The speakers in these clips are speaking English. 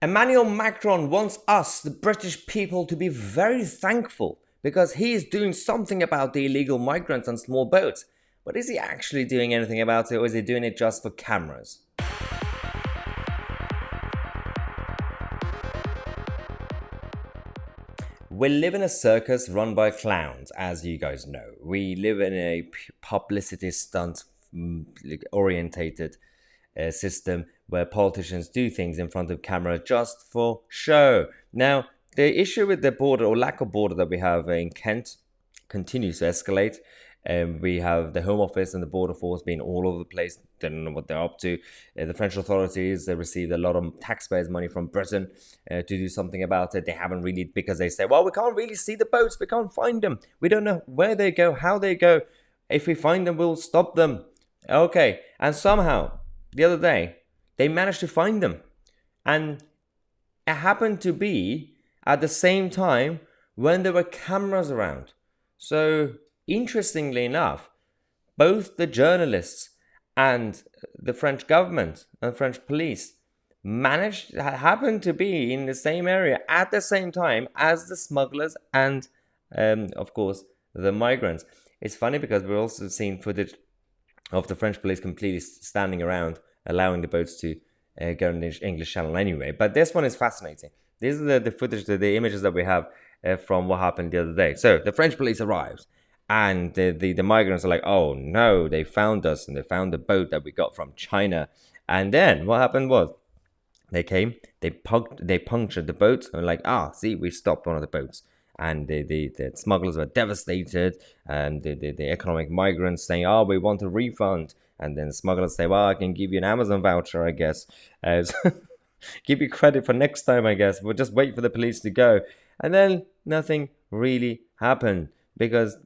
Emmanuel Macron wants us, the British people, to be very thankful because he is doing something about the illegal migrants on small boats. But is he actually doing anything about it, or is he doing it just for cameras? We live in a circus run by clowns, as you guys know. We live in a publicity stunt orientated system where politicians do things in front of camera just for show. Now, the issue with the border or lack of border that we have in Kent continues to escalate. We have the Home Office and the Border Force being all over the place. They don't know what they're up to. The French authorities, they received a lot of taxpayers' money from Britain to do something about it. They haven't really, because they say, well, we can't really see the boats. We can't find them. We don't know where they go, how they go. If we find them, we'll stop them. Okay. And somehow, the other day, they managed to find them. And it happened to be at the same time when there were cameras around. So, interestingly enough, both the journalists and the French government and French police happened to be in the same area at the same time as the smugglers and, of course, the migrants. It's funny because we're also seeing footage of the French police completely standing around, allowing the boats to go in the English Channel anyway. But this one is fascinating. These are the footage, the images that we have from what happened the other day. So the French police arrives, and the migrants are like, oh no, they found us, and they found the boat that we got from China. And then what happened was, they came, they punctured the boat, and like, see, we stopped one of the boats. And the smugglers were devastated, and the economic migrants saying, we want a refund. And then the smugglers say, well, I can give you an Amazon voucher, I guess. Give you credit for next time, I guess. We'll just wait for the police to go. And then nothing really happened because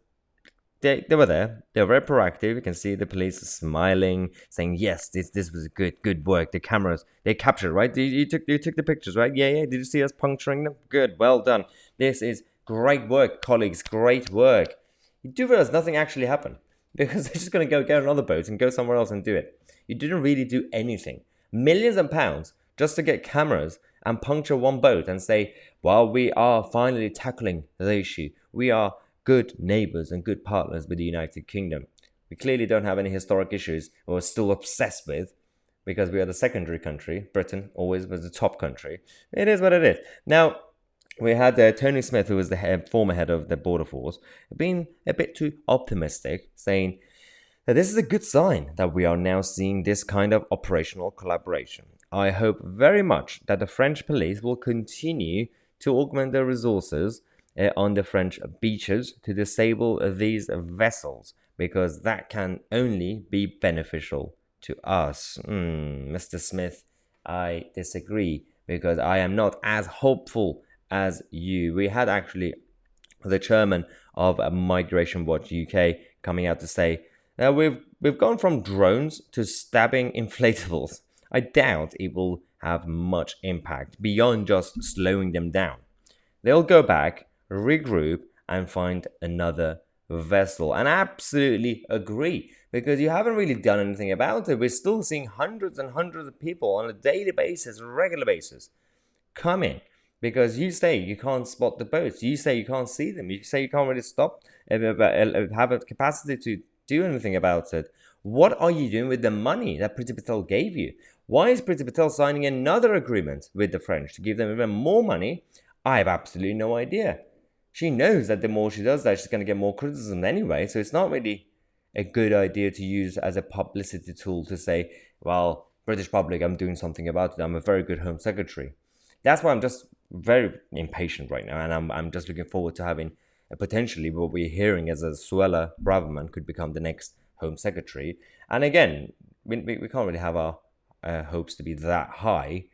they were there. They were very proactive. You can see the police smiling, saying, yes, this was good work. The cameras, they captured, right? You took the pictures, right? Yeah. Did you see us puncturing them? Good, well done. This is great work, colleagues, great work. You do realize nothing actually happened because they're just going to go get another boat and go somewhere else and do it. You didn't really do anything. Millions of pounds just to get cameras and puncture one boat and say, well, we are finally tackling the issue. We are good neighbours and good partners with the United Kingdom. We clearly don't have any historic issues we're still obsessed with because we are the secondary country. Britain always was the top country. It is what it is. Now, we had Tony Smith, who was the former head of the Border Force, being a bit too optimistic, saying that this is a good sign that we are now seeing this kind of operational collaboration. I hope very much that the French police will continue to augment their resources on the French beaches to disable these vessels, because that can only be beneficial to us. Mr. Smith, I disagree, because I am not as hopeful as you. We had actually the chairman of Migration Watch UK coming out to say that we've gone from drones to stabbing inflatables. I doubt it will have much impact beyond just slowing them down. They'll go back, regroup, and find another vessel. And I absolutely agree, because you haven't really done anything about it. We're still seeing hundreds and hundreds of people on a daily basis, regular basis, come in. Because you say you can't spot the boats. You say you can't see them. You say you can't really stop, have a capacity to do anything about it. What are you doing with the money that Priti Patel gave you? Why is Priti Patel signing another agreement with the French to give them even more money? I have absolutely no idea. She knows that the more she does that, she's going to get more criticism anyway. So it's not really a good idea to use as a publicity tool to say, well, British public, I'm doing something about it. I'm a very good Home Secretary. That's why I'm just very impatient right now, and I'm just looking forward to having potentially what we're hearing as a Suella Braverman could become the next Home Secretary. And again, we can't really have our hopes to be that high,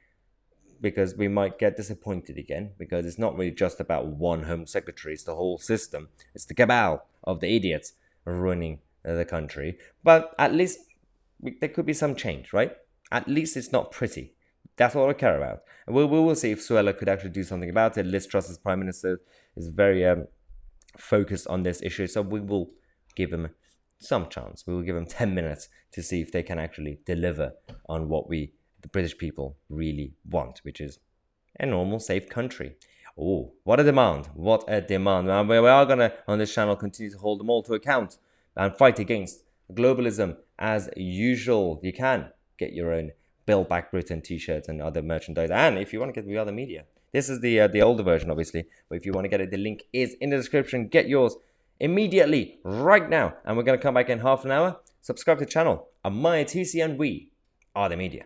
because we might get disappointed again, because it's not really just about one Home Secretary, it's the whole system. It's the cabal of the idiots running the country. But at least there could be some change, right? At least it's not pretty. That's all I care about. And we will see if Suella could actually do something about it. Liz Truss, as Prime Minister, is very focused on this issue. So we will give him some chance. We will give him 10 minutes to see if they can actually deliver on what the British people really want, which is a normal, safe country. Oh, what a demand. What a demand. Now, we are going to, on this channel, continue to hold them all to account and fight against globalism as usual. You can get your own Build Back Britain t-shirts and other merchandise. And if you want to get the other media, this is the older version, obviously. But if you want to get it, the link is in the description. Get yours immediately, right now. And we're going to come back in half an hour. Subscribe to the channel. I'm Tousi, and we are the media.